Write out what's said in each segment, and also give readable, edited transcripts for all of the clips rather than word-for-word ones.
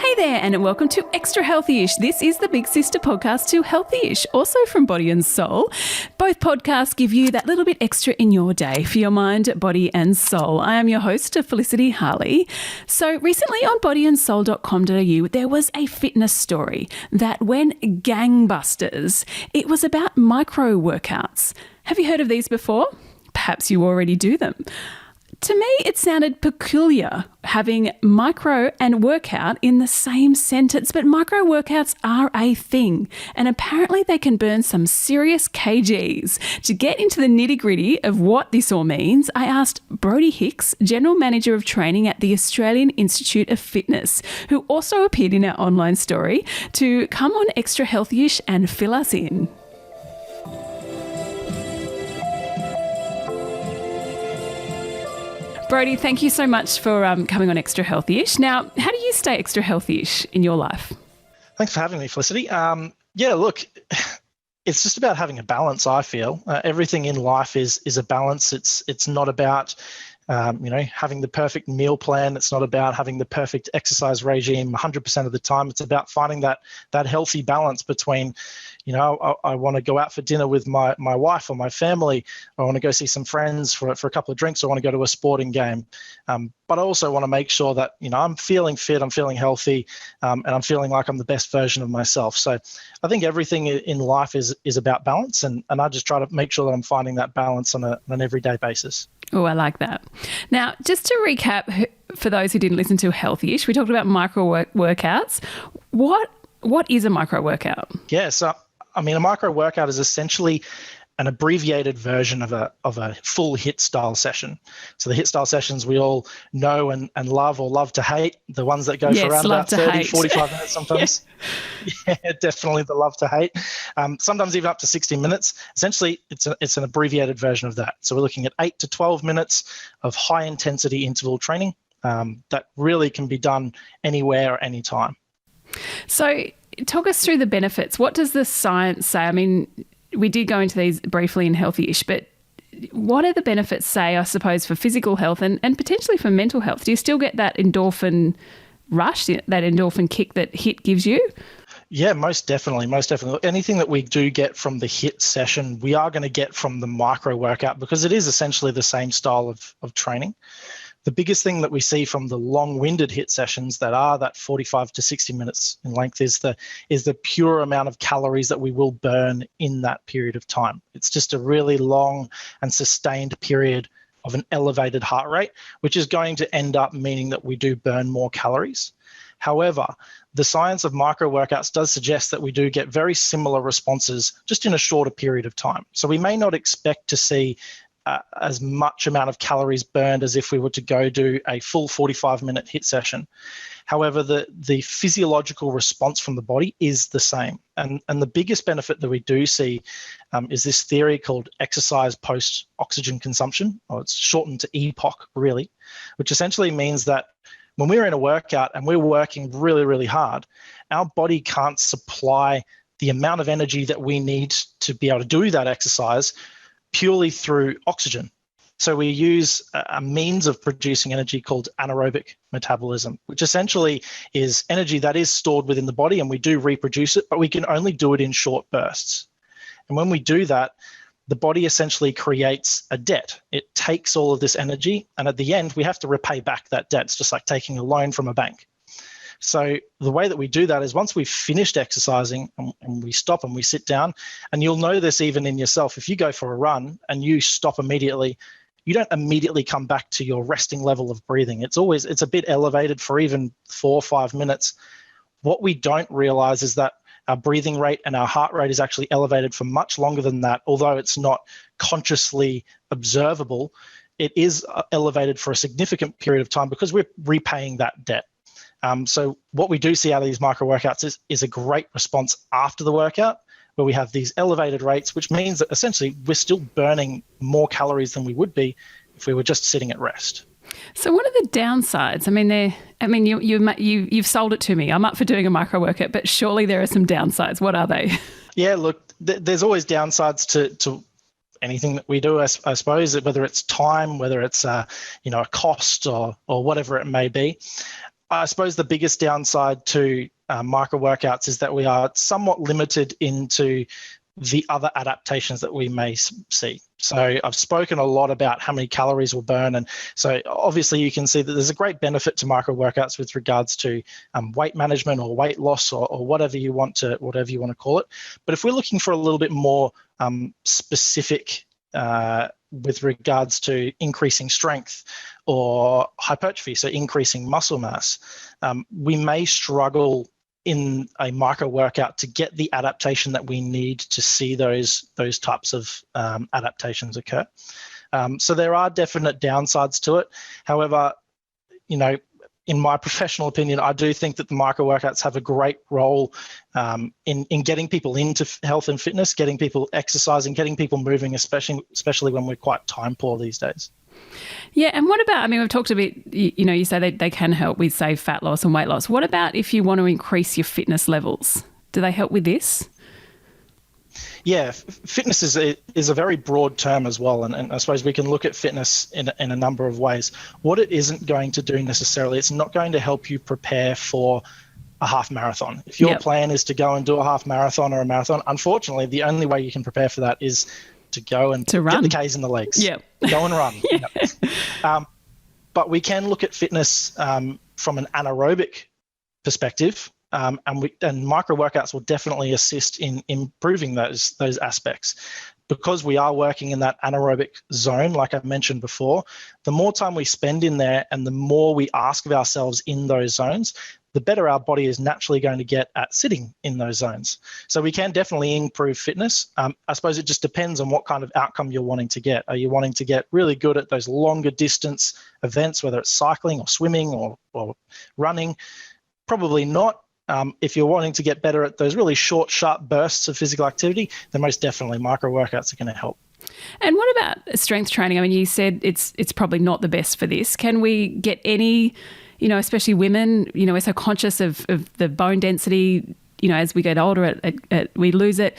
Hey there, and welcome to Extra Healthy-ish. This is the big sister podcast to Healthy-ish, also from Body+Soul. Both podcasts give you that little bit extra in your day for your mind, body and soul. I am your host, Felicity Harley. So recently on bodyandsoul.com.au, there was a fitness story that went gangbusters. It was about micro workouts. Have you heard of these before? Perhaps you already do them. To me, it sounded peculiar having micro and workout in the same sentence, but micro workouts are a thing, and apparently they can burn some serious kgs. To get into the nitty-gritty of what this all means, I asked Brodie Hicks, General Manager of Training at the Australian Institute of Fitness, who also appeared in our online story, to come on Extra Healthy-ish and fill us in. Brodie, thank you so much for coming on Extra Healthy-ish. Now, how do you stay extra healthy-ish in your life? Thanks for having me, Felicity. Look, it's just about having a balance, I feel. Everything in life is a balance. It's not about, having the perfect meal plan. It's not about having the perfect exercise regime 100% of the time. It's about finding that healthy balance between, I want to go out for dinner with my wife or my family. I want to go see some friends for a couple of drinks. I want to go to a sporting game. But I also want to make sure that, I'm feeling fit, I'm feeling healthy, and I'm feeling like I'm the best version of myself. So I think everything in life is about balance, and I just try to make sure that I'm finding that balance on an everyday basis. Oh, I like that. Now, just to recap, for those who didn't listen to Healthy-ish, we talked about micro workouts. What is a micro workout? Yeah, so a micro workout is essentially an abbreviated version of a full HIIT style session. So the HIIT style sessions we all know and love, or love to hate, the ones that go for around about 30, 45 minutes sometimes. Yeah, definitely the love to hate. Sometimes even up to 60 minutes. Essentially, it's an abbreviated version of that. So we're looking at 8 to 12 minutes of high intensity interval training that really can be done anywhere or anytime. So talk us through the benefits. What does the science say? We did go into these briefly in Healthy-ish, but what are the benefits, say, I suppose, for physical health and potentially for mental health? Do you still get that endorphin rush, that endorphin kick that HIIT gives you? Yeah, most definitely. Anything that we do get from the HIIT session, we are going to get from the micro workout, because it is essentially the same style of training. The biggest thing that we see from the long-winded HIIT sessions that are that 45 to 60 minutes in length is the pure amount of calories that we will burn in that period of time. It's just a really long and sustained period of an elevated heart rate, which is going to end up meaning that we do burn more calories. However, the science of micro workouts does suggest that we do get very similar responses just in a shorter period of time. So we may not expect to see as much amount of calories burned as if we were to go do a full 45-minute HIIT session. However, the physiological response from the body is the same. And the biggest benefit that we do see is this theory called exercise post-oxygen consumption, or it's shortened to EPOC really, which essentially means that when we're in a workout and we're working really, really hard, our body can't supply the amount of energy that we need to be able to do that exercise purely through oxygen. So we use a means of producing energy called anaerobic metabolism, which essentially is energy that is stored within the body, and we do reproduce it, but we can only do it in short bursts. And when we do that, the body essentially creates a debt. It takes all of this energy, and at the end, we have to repay back that debt. It's just like taking a loan from a bank. So the way that we do that is once we've finished exercising and we stop and we sit down, and you'll know this even in yourself, if you go for a run and you stop immediately, you don't immediately come back to your resting level of breathing. It's a bit elevated for even 4 or 5 minutes. What we don't realize is that our breathing rate and our heart rate is actually elevated for much longer than that. Although it's not consciously observable, it is elevated for a significant period of time because we're repaying that debt. So what we do see out of these micro workouts is a great response after the workout, where we have these elevated rates, which means that essentially we're still burning more calories than we would be if we were just sitting at rest. So what are the downsides? You've sold it to me. I'm up for doing a micro workout, but surely there are some downsides. What are they? Yeah, look, there's always downsides to anything that we do, I suppose, whether it's time, whether it's a cost or whatever it may be. I suppose the biggest downside to micro workouts is that we are somewhat limited into the other adaptations that we may see. So I've spoken a lot about how many calories we'll burn. And so obviously you can see that there's a great benefit to micro workouts with regards to weight management or weight loss or whatever you want to call it. But if we're looking for a little bit more specific with regards to increasing strength or hypertrophy, so increasing muscle mass, we may struggle in a micro workout to get the adaptation that we need to see those types of adaptations occur. So there are definite downsides to it. However, in my professional opinion, I do think that the micro workouts have a great role in getting people into health and fitness, getting people exercising, getting people moving, especially when we're quite time poor these days. Yeah, and what about, we've talked a bit, you say they can help with, say, fat loss and weight loss. What about if you want to increase your fitness levels? Do they help with this? Yeah, fitness is a very broad term as well, and I suppose we can look at fitness in a number of ways. What it isn't going to do necessarily, it's not going to help you prepare for a half marathon. If your plan is to go and do a half marathon or a marathon, unfortunately, the only way you can prepare for that is to go and get the K's in the legs. Go and run. But we can look at fitness from an anaerobic perspective, and micro workouts will definitely assist in improving those aspects. Because we are working in that anaerobic zone, like I mentioned before, the more time we spend in there and the more we ask of ourselves in those zones, the better our body is naturally going to get at sitting in those zones. So we can definitely improve fitness. I suppose it just depends on what kind of outcome you're wanting to get. Are you wanting to get really good at those longer distance events, whether it's cycling or swimming or running? Probably not. If you're wanting to get better at those really short, sharp bursts of physical activity, then most definitely micro workouts are going to help. And what about strength training? You said it's probably not the best for this. Can we get any, especially women, we're so conscious of the bone density, as we get older, we lose it.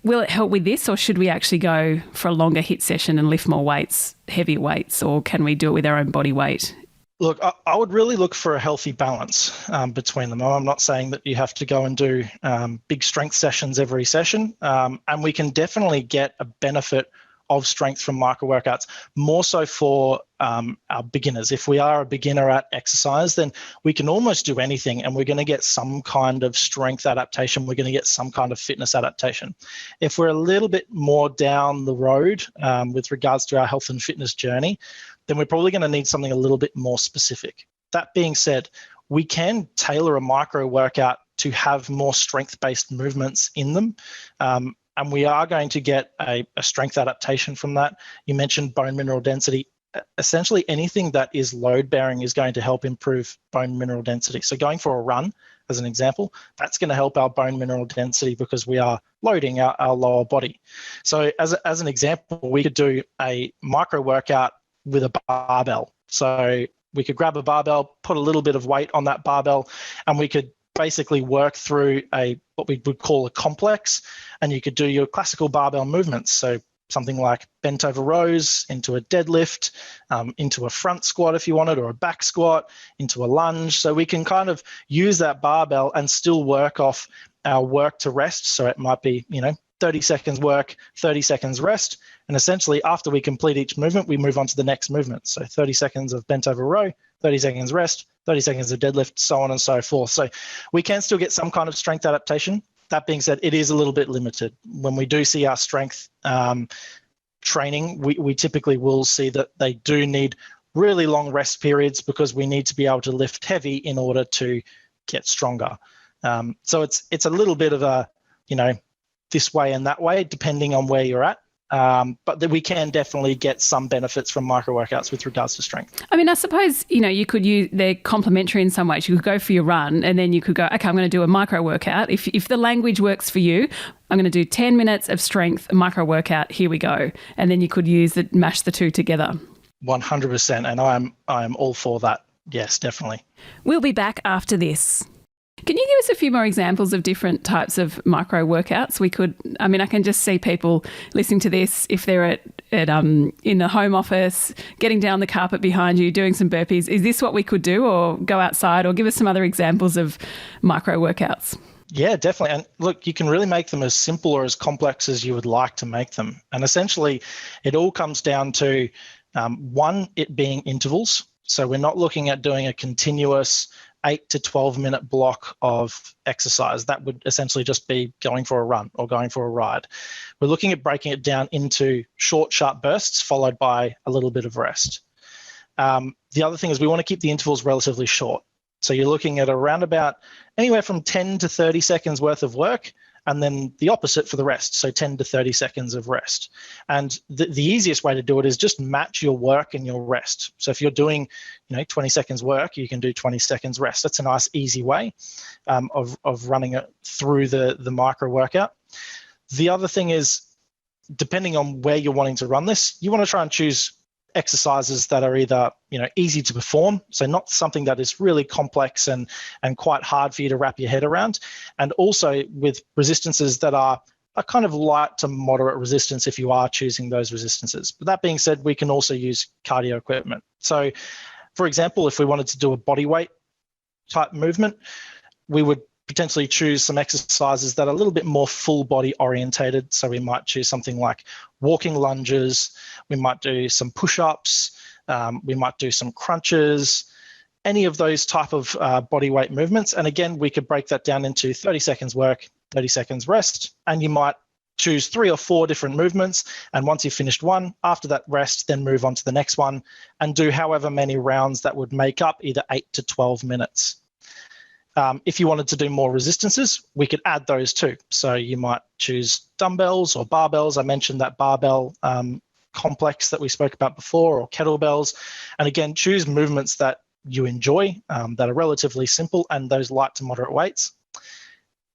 Will it help with this, or should we actually go for a longer HIIT session and lift more weights, heavier weights, or can we do it with our own body weight? Look, I would really look for a healthy balance between them. I'm not saying that you have to go and do big strength sessions every session, and we can definitely get a benefit of strength from micro workouts, more so for our beginners. If we are a beginner at exercise, then we can almost do anything and we're going to get some kind of strength adaptation. We're going to get some kind of fitness adaptation. If we're a little bit more down the road with regards to our health and fitness journey, then we're probably going to need something a little bit more specific. That being said, we can tailor a micro workout to have more strength-based movements in them. And we are going to get a strength adaptation from that. You mentioned bone mineral density. Essentially, anything that is load-bearing is going to help improve bone mineral density. So going for a run, as an example, that's going to help our bone mineral density because we are loading our lower body. So as an example, we could do a micro workout with a barbell. So we could grab a barbell, put a little bit of weight on that barbell, and we could basically work through what we would call a complex, and you could do your classical barbell movements. So something like bent over rows into a deadlift, into a front squat if you wanted, or a back squat, into a lunge. So we can kind of use that barbell and still work off our work to rest. So it might be, 30 seconds work, 30 seconds rest. And essentially after we complete each movement, we move on to the next movement. So 30 seconds of bent over row, 30 seconds rest, 30 seconds of deadlift, so on and so forth. So we can still get some kind of strength adaptation. That being said, it is a little bit limited. When we do see our strength training, we typically will see that they do need really long rest periods because we need to be able to lift heavy in order to get stronger. So it's a little bit of a, this way and that way, depending on where you're at. But that we can definitely get some benefits from micro workouts with regards to strength. I suppose, you could use, they're complementary in some ways. You could go for your run and then you could go, okay, I'm going to do a micro workout. If the language works for you, I'm going to do 10 minutes of strength, a micro workout, here we go. And then you could mash the two together. 100%. And I am all for that. Yes, definitely. We'll be back after this. Can you give us a few more examples of different types of micro workouts? I can just see people listening to this, if they're at in the home office, getting down the carpet behind you, doing some burpees. Is this what we could do, or go outside, or give us some other examples of micro workouts? Yeah, definitely. And look, you can really make them as simple or as complex as you would like to make them. And essentially, it all comes down to one, it being intervals. So we're not looking at doing a continuous 8 to 12 minute block of exercise. That would essentially just be going for a run or going for a ride. We're looking at breaking it down into short, sharp bursts followed by a little bit of rest. The other thing is we want to keep the intervals relatively short. So you're looking at around about anywhere from 10 to 30 seconds worth of work, and then the opposite for the rest, so 10 to 30 seconds of rest. And the easiest way to do it is just match your work and your rest. So if you're doing 20 seconds work, you can do 20 seconds rest. That's a nice, easy way of running it through the micro workout. The other thing is, depending on where you're wanting to run this, you want to try and choose exercises that are either easy to perform, so not something that is really complex and quite hard for you to wrap your head around, and also with resistances that are a kind of light to moderate resistance if you are choosing those resistances. But that being said, we can also use cardio equipment. So for example, if we wanted to do a body weight type movement, we would potentially choose some exercises that are a little bit more full body orientated. So we might choose something like walking lunges, we might do some push-ups, we might do some crunches, any of those type of body weight movements. And again, we could break that down into 30 seconds work, 30 seconds rest, and you might choose 3 or 4 different movements. And once you've finished one, after that rest, then move on to the next one and do however many rounds that would make up either 8 to 12 minutes. If you wanted to do more resistances, we could add those too. So you might choose dumbbells or barbells. I mentioned that barbell complex that we spoke about before, or kettlebells. And again, choose movements that you enjoy, that are relatively simple, and those light to moderate weights.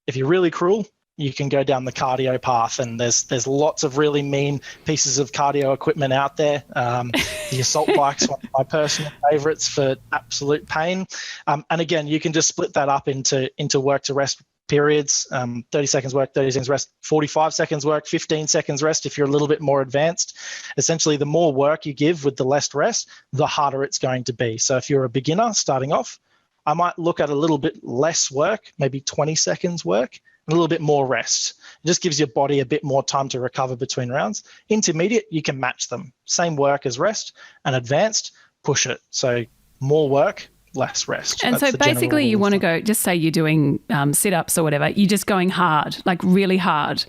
If you're really cruel, you can go down the cardio path, and there's lots of really mean pieces of cardio equipment out there. The assault bike's one of my personal favorites for absolute pain. And again, you can just split that up into work to rest periods, 30 seconds work, 30 seconds rest, 45 seconds work, 15 seconds rest if you're a little bit more advanced. Essentially, the more work you give with the less rest, the harder it's going to be. So if you're a beginner starting off, I might look at a little bit less work, maybe 20 seconds work, a little bit more rest. It just gives your body a bit more time to recover between rounds. Intermediate, you can match them. Same work as rest, and advanced, push it. So more work, less rest. And so basically you want to go, just say you're doing sit-ups or whatever, you're just going hard, like really hard,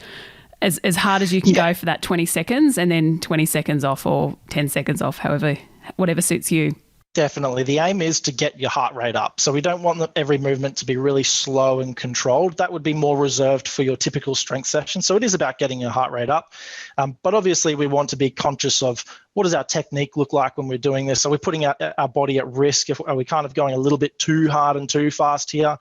as hard as you can go for that 20 seconds, and then 20 seconds off or 10 seconds off, whatever suits you. Definitely. The aim is to get your heart rate up. So we don't want every movement to be really slow and controlled. That would be more reserved for your typical strength session. So it is about getting your heart rate up. But obviously we want to be conscious of what does our technique look like when we're doing this? Are we putting our body at risk? Are we kind of going a little bit too hard and too fast here?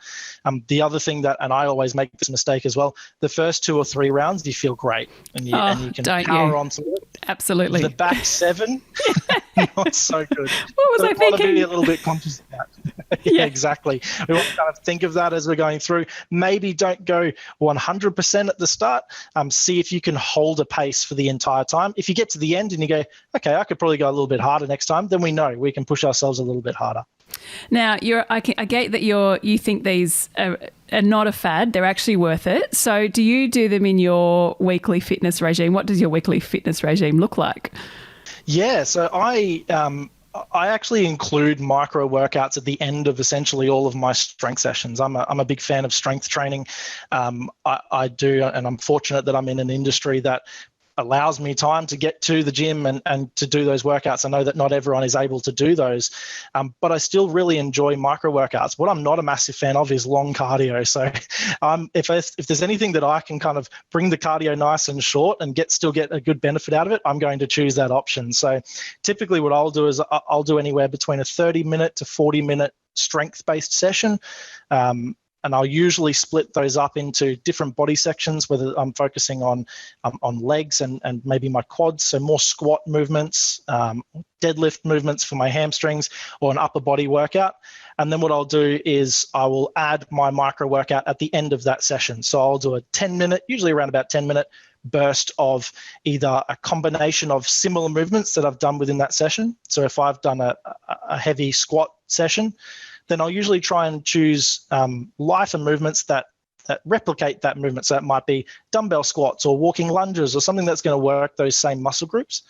The other thing that, and I always make this mistake as well, the first 2 or 3 rounds, you feel great and you can power on to it. Absolutely. The back 7, not so good. What was I thinking? We want to be a little bit conscious of that. Yeah, exactly. We want to kind of think of that as we're going through. Maybe don't go 100% at the start. See if you can hold a pace for the entire time. If you get to the end and you go, okay, I could probably go a little bit harder next time, then we know we can push ourselves a little bit harder. Now, I get that you think these are not a fad. They're actually worth it. So do you do them in your weekly fitness regime? What does your weekly fitness regime look like? Yeah, so I actually include micro workouts at the end of essentially all of my strength sessions. I'm a big fan of strength training. I do, and I'm fortunate that I'm in an industry that allows me time to get to the gym and to do those workouts. I know that not everyone is able to do those, but I still really enjoy micro workouts. What I'm not a massive fan of is long cardio. So if there's anything that I can kind of bring the cardio nice and short and still get a good benefit out of it, I'm going to choose that option. So typically what I'll do is I'll do anywhere between a 30-minute to 40-minute strength-based session. And I'll usually split those up into different body sections, whether I'm focusing on legs and maybe my quads, so more squat movements, deadlift movements for my hamstrings, or an upper body workout. And then what I'll do is I will add my micro workout at the end of that session. So I'll do a 10-minute, usually around about 10-minute burst of either a combination of similar movements that I've done within that session. So if I've done a heavy squat session, then I'll usually try and choose lighter movements that replicate that movement. So that might be dumbbell squats or walking lunges or something that's going to work those same muscle groups.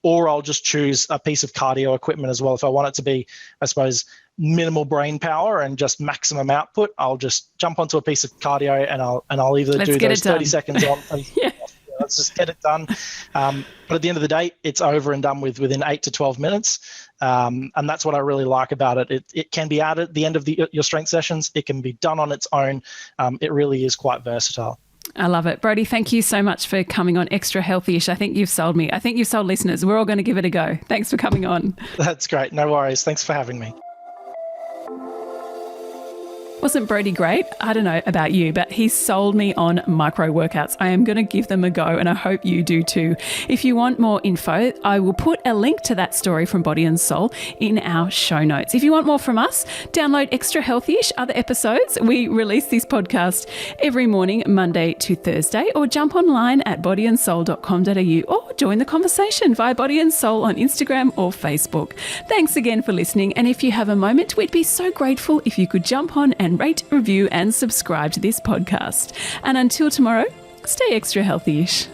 Or I'll just choose a piece of cardio equipment as well. If I want it to be, I suppose, minimal brain power and just maximum output, I'll just jump onto a piece of cardio and I'll either do those 30 seconds on. Yeah. Let's just get it done. But at the end of the day, it's over and done within 8 to 12 minutes. And that's what I really like about it. It can be added at the end of your strength sessions. It can be done on its own. It really is quite versatile. I love it. Brodie, thank you so much for coming on Extra Healthy-ish. I think you've sold me. I think you've sold listeners. We're all going to give it a go. Thanks for coming on. That's great. No worries. Thanks for having me. Wasn't Brodie great? I don't know about you, but he sold me on micro workouts. I am going to give them a go, and I hope you do too. If you want more info, I will put a link to that story from Body & Soul in our show notes. If you want more from us, download Extra Healthy-ish other episodes. We release this podcast every morning, Monday to Thursday, or jump online at bodyandsoul.com.au or join the conversation via Body & Soul on Instagram or Facebook. Thanks again for listening, and if you have a moment, we'd be so grateful if you could jump on and rate, review and subscribe to this podcast. And until tomorrow, stay extra healthy-ish.